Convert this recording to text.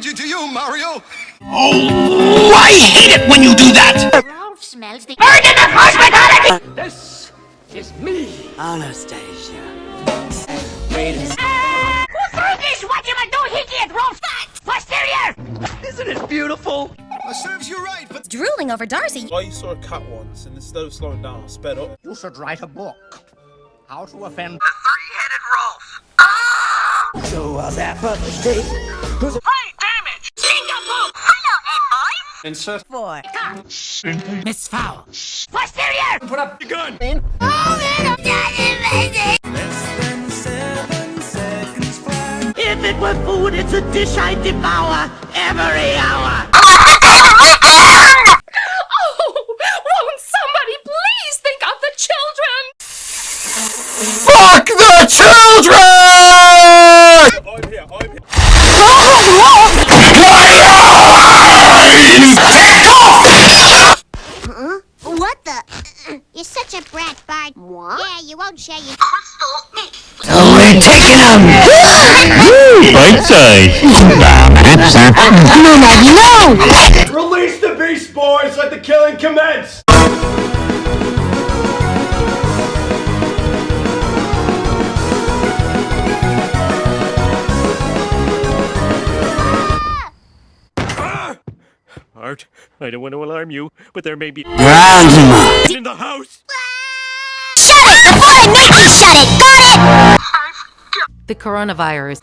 Luigi to you, Mario. Oh, I hate it when you do that! Ralph smells the Bird in the hospitality! This is me. Anastasia. Who threw this whatchamadoohickey at Rolf's posterior? Isn't it beautiful? Serves you right, but drooling over Darcy. I saw a cat once, and instead of slowing down, I sped up. You should write a book. How to offend The three-headed Rolf. So that published date. High damage! Singapore! Hello, Eoin! Insert 4. Miss Fowl. Posterior! Put up the gun! If it were food, it's a dish I'd devour every hour. Oh, won't somebody please think of the children? Fuck the children! I'm here. What the? You're such a brat, Bart. What? Yeah, you won't share your Crystal Nick! So we're taking them! Bite size! No, Maggie, no! Release the beast, boys! Let the killing commence! Art, I don't want to alarm you, but there may be in the house! Shut it! Before I make you shut it! Got it! The coronavirus.